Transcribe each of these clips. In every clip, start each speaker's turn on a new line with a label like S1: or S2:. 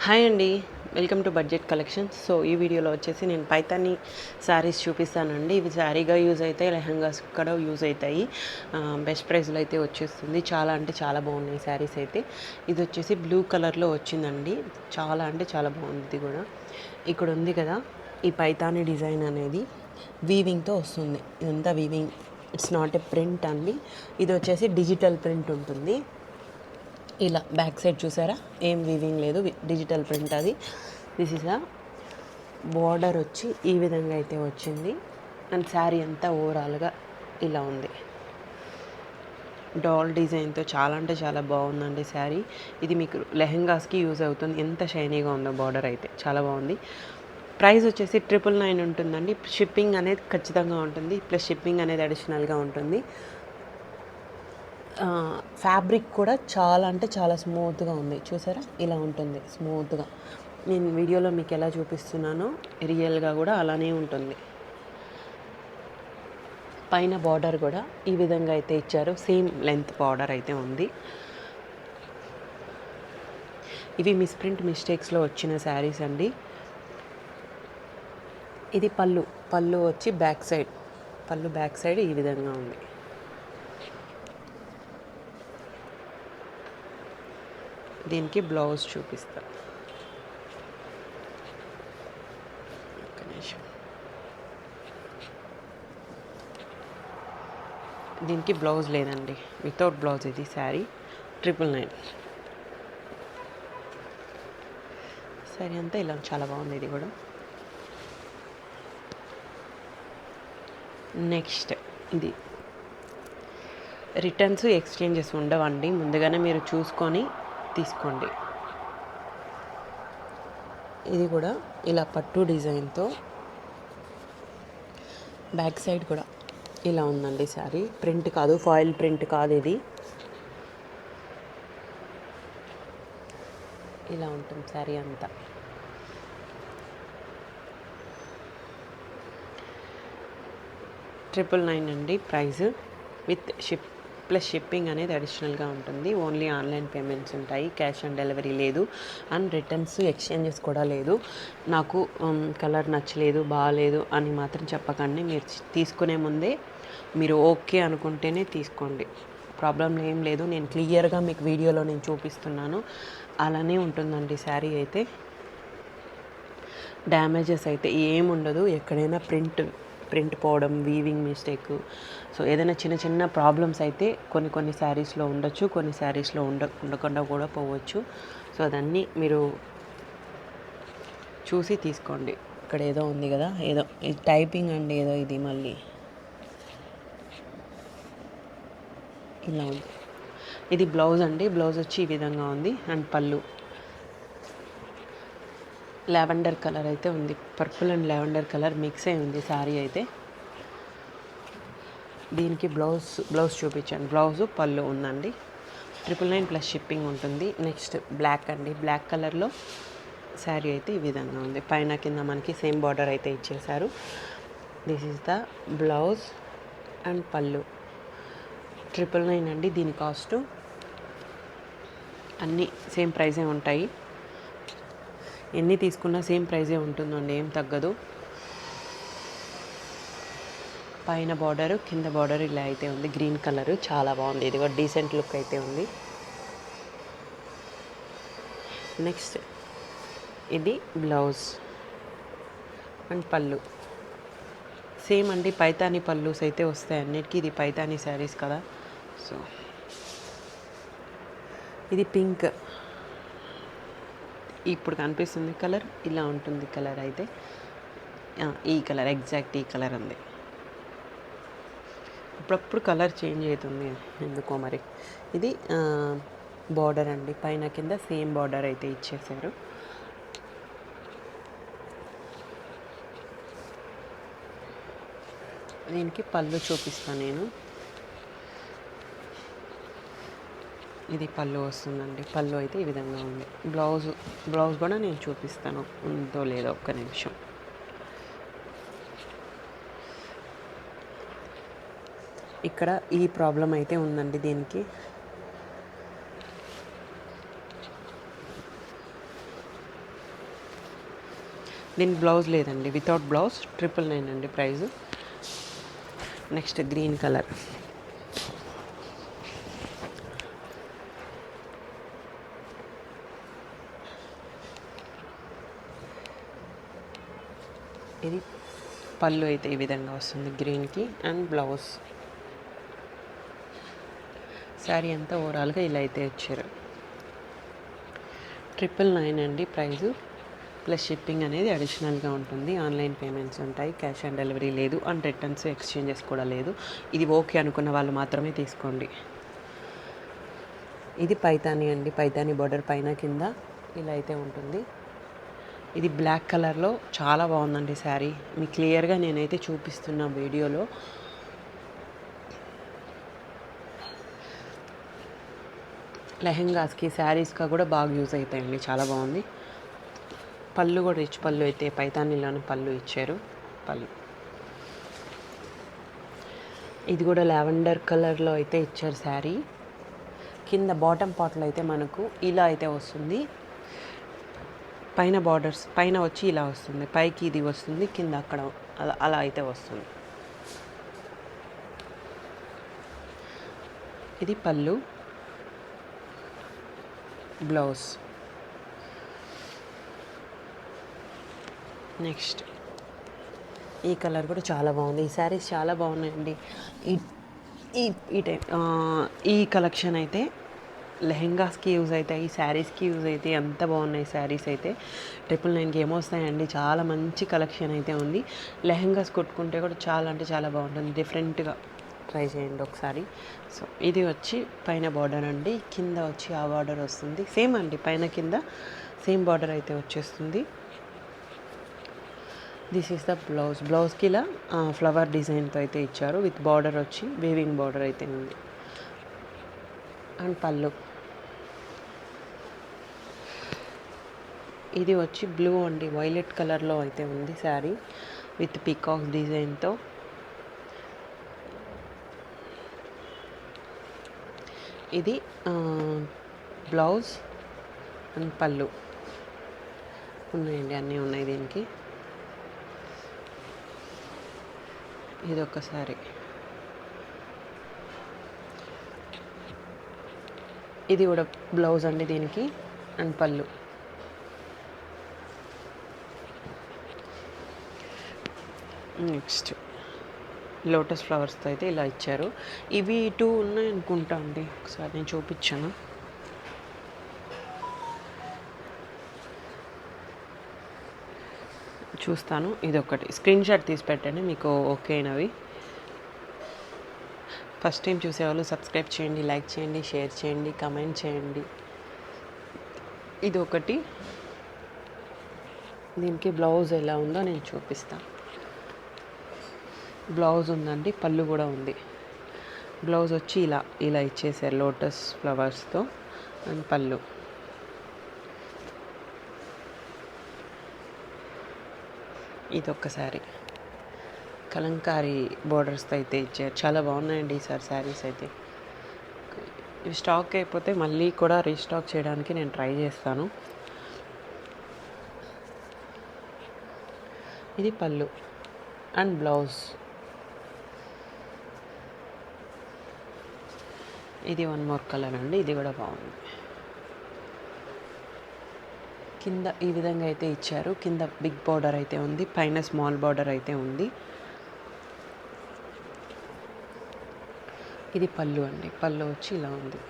S1: Hi అండి. Welcome to budget collections. So ఈ వీడియోలో వచ్చేసి నేను పైతాని శారీస్ చూపిస్తానండి. ఇవి శారీగా యూజ్ అవుతాయి, లెహంగాస్ కూడా యూజ్ అవుతాయి. బెస్ట్ ప్రైస్లో అయితే వచ్చేస్తుంది. చాలా అంటే చాలా బాగున్నాయి శారీస్ అయితే. ఇది వచ్చేసి బ్లూ కలర్లో వచ్చిందండి. చాలా అంటే చాలా బాగుంది. ఇది కూడా ఇక్కడ ఉంది కదా, ఈ పైతాని డిజైన్ అనేది వీవింగ్తో వస్తుంది. ఇదంతా weaving, it's not a print అండి. ఇది వచ్చేసి డిజిటల్ ప్రింట్ ఉంటుంది. ఇలా బ్యాక్ సైడ్ చూసారా, ఏం వీవింగ్ లేదు, డిజిటల్ ప్రింట్ అది. దిస్ ఇస్ ఆ బార్డర్ వచ్చి ఈ విధంగా అయితే వచ్చింది. అండ్ శారీ అంతా ఓవరాల్గా ఇలా ఉంది. డాల్ డిజైన్తో చాలా అంటే చాలా బాగుందండి శారీ. ఇది మీకు లెహెంగాస్కి యూజ్ అవుతుంది. ఎంత షైనీగా ఉందో బార్డర్ అయితే చాలా బాగుంది. ప్రైస్ వచ్చేసి 999 ఉంటుందండి. షిప్పింగ్ అనేది ఖచ్చితంగా ఉంటుంది, ప్లస్ షిప్పింగ్ అనేది అడిషనల్గా ఉంటుంది. ఫ్యాబ్రిక్ కూడా చాలా అంటే చాలా స్మూత్గా ఉంది. చూసారా, ఇలా ఉంటుంది స్మూత్గా. నేను వీడియోలో మీకు ఎలా చూపిస్తున్నానో రియల్గా కూడా అలానే ఉంటుంది. పైన బార్డర్ కూడా ఈ విధంగా అయితే ఇచ్చారు. సేమ్ లెంత్ బార్డర్ అయితే ఉంది. ఇవి మిస్ప్రింట్ మిస్టేక్స్లో వచ్చిన శారీస్ అండి. ఇది పళ్ళు వచ్చి బ్యాక్ సైడ్ ఈ విధంగా ఉంది. దీనికి బ్లౌజ్ చూపిస్తా. దీనికి బ్లౌజ్ లేదండి, వితౌట్ బ్లౌజ్ ఇది శారీ. 999 శారీ అంతా ఇలా చాలా బాగుంది. ఇది కూడా నెక్స్ట్, ఇది రిటర్న్స్ ఎక్స్చేంజెస్ ఉండవండి. ముందుగానే మీరు చూసుకొని తీసుకోండి. ఇది కూడా ఇలా పట్టు డిజైన్తో బ్యాక్ సైడ్ కూడా ఇలా ఉందండి శారీ. ప్రింట్ కాదు, ఫాయిల్ ప్రింట్ కాదు, ఇది ఇలా ఉంటుంది శారీ అంతా. $999 అండి ప్రైస్. విత్ ప్లస్ షిప్పింగ్ అనేది అడిషనల్గా ఉంటుంది. ఓన్లీ ఆన్లైన్ పేమెంట్స్ ఉంటాయి, క్యాష్ ఆన్ డెలివరీ లేదు. అండ్ రిటర్న్స్ ఎక్స్చేంజెస్ కూడా లేదు. నాకు కలర్ నచ్చలేదు, బాగాలేదు అని మాత్రం చెప్పకండి. మీరు తీసుకునే ముందే మీరు ఓకే అనుకుంటేనే తీసుకోండి. ప్రాబ్లం ఏం లేదు. నేను క్లియర్గా మీకు వీడియోలో నేను చూపిస్తున్నాను, అలానే ఉంటుందండి శారీ అయితే. డ్యామేజెస్ అయితే ఏముండదు. ఎక్కడైనా ప్రింట్ పోవడం, వీవింగ్ మిస్టేక్, సో ఏదైనా చిన్న చిన్న ప్రాబ్లమ్స్ అయితే కొన్ని శారీస్లో ఉండొచ్చు, కొన్ని శారీస్లో ఉండకుండా కూడా పోవచ్చు. సో అదన్నీ మీరు చూసి తీసుకోండి. ఇక్కడ ఏదో ఉంది కదా, ఏదో ఇది టైపింగ్ అండి, ఏదో ఇది మళ్ళీ ఇలా ఉంది. ఇది బ్లౌజ్ అండి. బ్లౌజ్ వచ్చి ఈ విధంగా ఉంది. అండ్ పళ్ళు లావెండర్ కలర్ అయితే ఉంది. Purple and lavender colour mix అయి ఉంది శారీ అయితే. దీనికి బ్లౌజ్ చూపించాను. బ్లౌజు పళ్ళు ఉందండి. 999 ప్లస్ షిప్పింగ్ ఉంటుంది. నెక్స్ట్ బ్లాక్ అండి. బ్లాక్ కలర్లో శారీ అయితే ఈ విధంగా ఉంది. పైన కింద మనకి సేమ్ బార్డర్ అయితే ఇచ్చేశారు. This is the blouse and పళ్ళు. 999 అండి దీని కాస్ట్. అన్నీ సేమ్ ప్రైజే ఉంటాయి. ఎన్ని తీసుకున్నా సేమ్ ప్రైజే ఉంటుందండి, ఏం తగ్గదు. పైన బార్డరు, కింద బార్డర్ ఇలా అయితే ఉంది. గ్రీన్ కలర్ చాలా బాగుంది. ఇది కూడా డీసెంట్ లుక్ అయితే ఉంది. నెక్స్ట్ ఇది బ్లౌజ్ అండ్ పళ్ళు సేమ్ అండి. పైతాని పళ్ళుస్ అయితే వస్తాయి అన్నిటికీ. ఇది పైతాని శారీస్ కదా. సో ఇది పింక్, ఇప్పుడు కనిపిస్తుంది కలర్, ఇలా ఉంటుంది కలర్ అయితే. ఈ కలర్ ఎగ్జాక్ట్ ఈ కలర్ ఉంది. అప్పుడప్పుడు కలర్ చేంజ్ అవుతుంది ఎందుకో మరి. ఇది బార్డర్ అండి. పైన కింద సేమ్ బార్డర్ అయితే ఇచ్చేసారు. దీనికి పళ్ళు చూపిస్తాను నేను. ఇది పళ్ళు వస్తుందండి. పళ్ళు అయితే ఈ విధంగా ఉంది. బ్లౌజ్ కూడా నేను చూపిస్తాను, ఉందో లేదో ఒక్క నిమిషం. ఇక్కడ ఈ ప్రాబ్లం అయితే ఉందండి దీనికి. దీనికి బ్లౌజ్ లేదండి, వితౌట్ బ్లౌజ్ 999 అండి ప్రైస్. Next green colour. ఇది పళ్ళు అయితే ఈ విధంగా వస్తుంది గ్రీన్కి అండ్ బ్లౌజ్. శారీ అంతా ఓవరాల్గా ఇలా అయితే ఇచ్చారు. 999 అండి ప్రైజు. ప్లస్ షిప్పింగ్ అనేది అడిషనల్గా ఉంటుంది. ఆన్లైన్ పేమెంట్స్ ఉంటాయి, క్యాష్ ఆన్ డెలివరీ లేదు, అండ్ రిటర్న్స్ ఎక్స్చేంజెస్ కూడా లేదు. ఇది ఓకే అనుకున్న వాళ్ళు మాత్రమే తీసుకోండి. ఇది పైతాని అండి, పైతాని బార్డర్ పైన కింద ఇలా అయితే ఉంటుంది. ఇది బ్లాక్ కలర్లో చాలా బాగుందండి శారీ. మీకు క్లియర్గా నేనైతే చూపిస్తున్న వీడియోలో. లెహెంగాస్కి, శారీస్గా కూడా బాగా యూజ్ అవుతాయండి, చాలా బాగుంది. పళ్ళు కూడా రిచ్ పళ్ళు అయితే పైతానీలోనే పళ్ళు ఇచ్చారు. పళ్ళు ఇది కూడా లావెండర్ కలర్లో అయితే ఇచ్చారు శారీ. కింద బాటమ్ పార్ట్లో అయితే మనకు ఇలా అయితే వస్తుంది. పైన బార్డర్స్ పైన వచ్చి ఇలా వస్తుంది, పైకి ఇది వస్తుంది, కింద అక్కడ అలా అయితే వస్తుంది. ఇది పళ్ళు, బ్లౌజ్. నెక్స్ట్ ఈ కలర్ కూడా చాలా బాగుంది. ఈ శారీస్ చాలా బాగున్నాయండి. ఈ టైప్ ఈ కలెక్షన్ అయితే లెహెంగాస్కి యూజ్ అవుతాయి, శారీస్కి యూజ్ అవుతాయి. అంత బాగున్నాయి శారీస్ అయితే. 999కి ఏమొస్తాయండి, చాలా మంచి కలెక్షన్ అయితే ఉంది. లెహెంగాస్ కొట్టుకుంటే కూడా చాలా అంటే చాలా బాగుంటుంది. డిఫరెంట్గా ట్రై చేయండి ఒకసారి. సో ఇది వచ్చి పైన బార్డర్ అండి, కింద వచ్చి ఆ బార్డర్ వస్తుంది. సేమ్ అండి, పైన కింద సేమ్ బార్డర్ అయితే వచ్చేస్తుంది. This is the blouse. బ్లౌజ్కి ఇలా ఫ్లవర్ డిజైన్తో అయితే ఇచ్చారు. విత్ బార్డర్ వచ్చి వేవింగ్ బార్డర్ అయితే ఉంది. అండ్ పళ్ళు. ఇది వచ్చి బ్లూ అండి, వైలెట్ కలర్లో అయితే ఉంది శారీ విత్ పీకాక్ డిజైన్తో. ఇది బ్లౌజ్ అండ్ పళ్ళు ఉన్నాయండి, అన్నీ ఉన్నాయి దీనికి. ఇది ఒక్కసారి. ఇది కూడా బ్లౌజ్ అండి దీనికి అండ్ పళ్ళు. నెక్స్ట్ లోటస్ ఫ్లవర్స్తో అయితే ఇలా ఇచ్చారు. ఇవి 2 ఉన్నాయి అనుకుంటా అండి, ఒకసారి నేను చూపించాను. చూస్తాను. ఇది ఒకటి స్క్రీన్ షాట్ తీసి పెట్టండి మీకు ఓకే అయినవి. ఫస్ట్ టైం చూసేవాళ్ళు సబ్స్క్రైబ్ చేయండి, లైక్ చేయండి, షేర్ చేయండి, కమెంట్ చేయండి. ఇది ఒకటి. దీనికి బ్లౌజ్ ఎలా ఉందో నేను చూపిస్తాను. బ్లౌజ్ ఉందండి, పళ్ళు కూడా ఉంది. బ్లౌజ్ వచ్చి ఇలా ఇచ్చేసారు లోటస్ ఫ్లవర్స్తో అండ్ పళ్ళు. ఇది ఒక్కసారి కలంకారీ బోర్డర్స్తో అయితే ఇచ్చారు. చాలా బాగున్నాయండి ఈసారి శారీస్ అయితే. ఇవి స్టాక్ అయిపోతే మళ్ళీ కూడా రీస్టాక్ చేయడానికి నేను ట్రై చేస్తాను. ఇది పళ్ళు అండ్ బ్లౌజ్. ఇది 1 మోర్ కలర్ అండి, ఇది కూడా బాగుంది. కింద ఈ విధంగా అయితే ఇచ్చారు. కింద బిగ్ బార్డర్ అయితే ఉంది, పైన స్మాల్ బార్డర్ అయితే ఉంది. ఇది పళ్ళు అండి, పళ్ళు వచ్చి ఇలా ఉంది.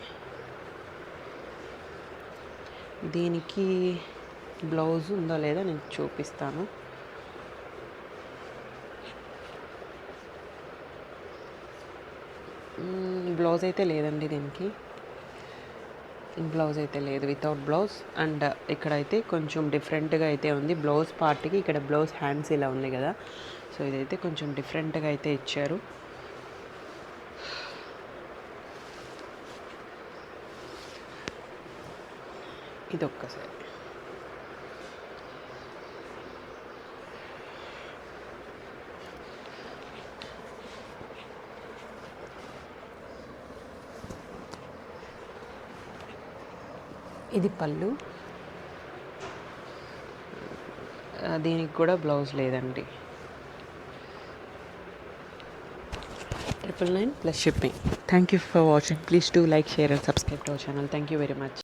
S1: దీనికి బ్లౌజ్ ఉందో లేదో నేను చూపిస్తాను. బ్లౌజ్ అయితే లేదండి దీనికి, బ్లౌజ్ అయితే లేదు, వితౌట్ బ్లౌజ్. అండ్ ఇక్కడైతే కొంచెం డిఫరెంట్గా అయితే ఉంది. బ్లౌజ్ పార్ట్కి ఇక్కడ బ్లౌజ్ హ్యాండ్స్ ఇలా ఉంది కదా, సో ఇదైతే కొంచెం డిఫరెంట్గా అయితే ఇచ్చారు. ఇది ఒక్కసారి. ఇది పళ్ళు, దీనికి కూడా బ్లౌజ్ లేదండి. 999 plus shipping. Thank you for watching. Please do like, share and subscribe to our channel. Thank you very much.